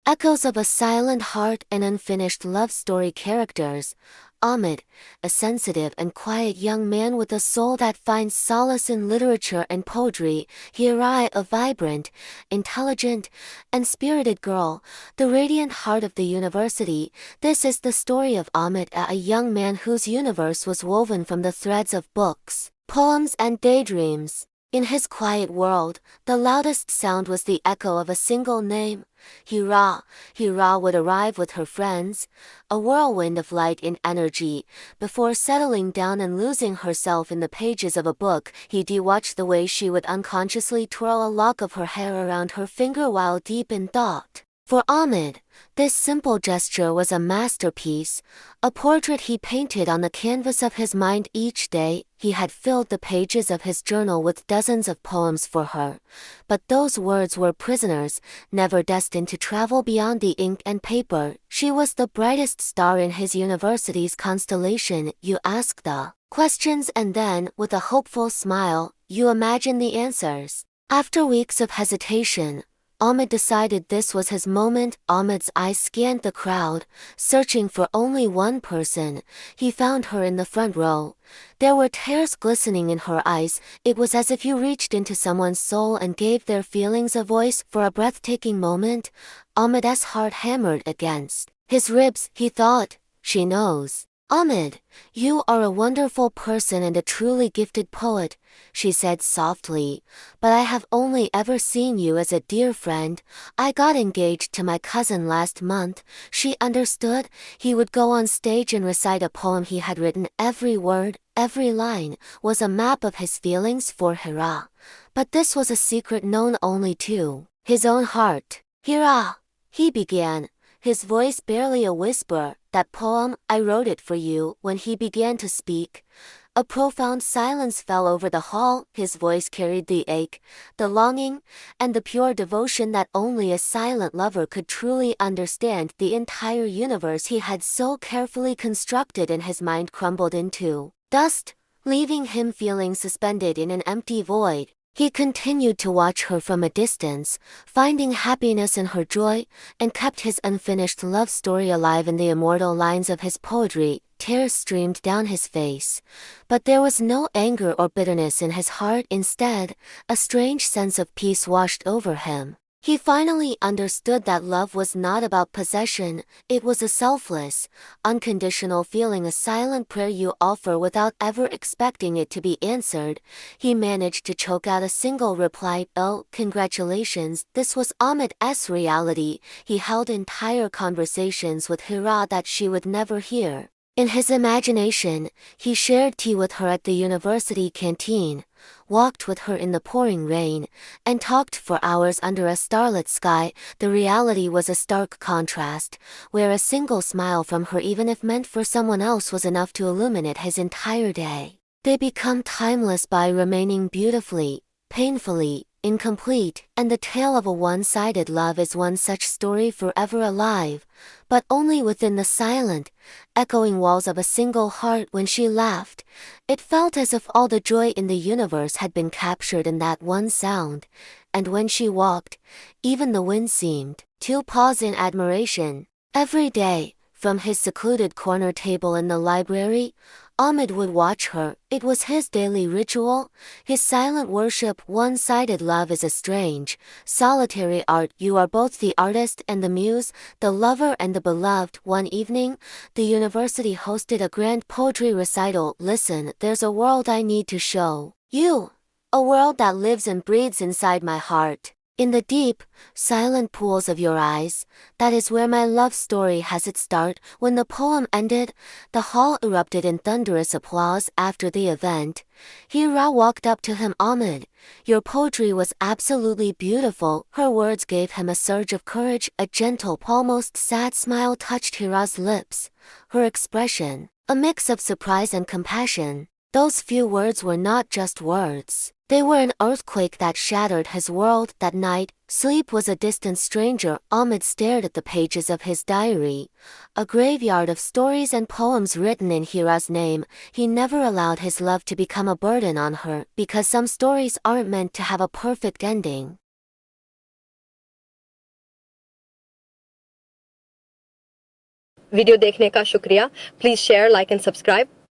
Echoes of a silent heart and unfinished love story characters. Ahmed, a sensitive and quiet young man with a soul that finds solace in literature and poetry. Hirai, a vibrant, intelligent, and spirited girl, the radiant heart of the university. This is the story of Ahmed, a young man whose universe was woven from the threads of books, poems, and daydreams. In his quiet world, the loudest sound was the echo of a single name. Hira. Hira would arrive with her friends, a whirlwind of light and energy. Before settling down and losing herself in the pages of a book, he'd watch the way she would unconsciously twirl a lock of her hair around her finger while deep in thought. For Ahmed, this simple gesture was a masterpiece, a portrait he painted on the canvas of his mind each day. He had filled the pages of his journal with dozens of poems for her, but those words were prisoners, never destined to travel beyond the ink and paper. She was the brightest star in his university's constellation. You ask the questions and then, with a hopeful smile, you imagine the answers. After weeks of hesitation, Ahmed decided this was his moment. Ahmed's eyes scanned the crowd, searching for only one person. He found her in the front row. There were tears glistening in her eyes. It was as if you reached into someone's soul and gave their feelings a voice. For a breathtaking moment, Ahmed's heart hammered against his ribs. He thought, she knows. Ahmed, you are a wonderful person and a truly gifted poet, she said softly, but I have only ever seen you as a dear friend. I got engaged to my cousin last month. She understood. He would go on stage and recite a poem he had written. Every word, every line, was a map of his feelings for Hira. But this was a secret known only to his own heart. Hira, he began, his voice barely a whisper. That poem, I wrote it for you. When he began to speak, a profound silence fell over the hall. His voice carried the ache, the longing, and the pure devotion that only a silent lover could truly understand. The entire universe he had so carefully constructed in his mind crumbled into dust, leaving him feeling suspended in an empty void. He continued to watch her from a distance, finding happiness in her joy, and kept his unfinished love story alive in the immortal lines of his poetry. Tears streamed down his face, but there was no anger or bitterness in his heart. Instead, a strange sense of peace washed over him. He finally understood that love was not about possession. It was a selfless, unconditional feeling, a silent prayer you offer without ever expecting it to be answered. He managed to choke out a single reply. Oh, congratulations. This was Ahmed's reality. He held entire conversations with Hira that she would never hear. In his imagination, he shared tea with her at the university canteen, walked with her in the pouring rain, and talked for hours under a starlit sky. The reality was a stark contrast, where a single smile from her, even if meant for someone else, was enough to illuminate his entire day. They become timeless by remaining beautifully, painfully, incomplete, and the tale of a one-sided love is one such story, forever alive, but only within the silent, echoing walls of a single heart. When she laughed, it felt as if all the joy in the universe had been captured in that one sound, and when she walked, even the wind seemed to pause in admiration. Every day, from his secluded corner table in the library, Ahmed would watch her. It was his daily ritual, his silent worship. One-sided love is a strange, solitary art. You are both the artist and the muse, the lover and the beloved. One evening, the university hosted a grand poetry recital. Listen, there's a world I need to show you, a world that lives and breathes inside my heart. In the deep, silent pools of your eyes, that is where my love story has its start. When the poem ended, the hall erupted in thunderous applause. After the event, Hira walked up to him. Ahmed, your poetry was absolutely beautiful. Her words gave him a surge of courage. A gentle, almost sad smile touched Hira's lips, her expression a mix of surprise and compassion. Those few words were not just words. They were an earthquake that shattered his world. That night, sleep was a distant stranger. Ahmed stared at the pages of his diary, a graveyard of stories and poems written in Hira's name. He never allowed his love to become a burden on her, because some stories aren't meant to have a perfect ending. Video देखने का शुक्रिया. Please share, like and subscribe.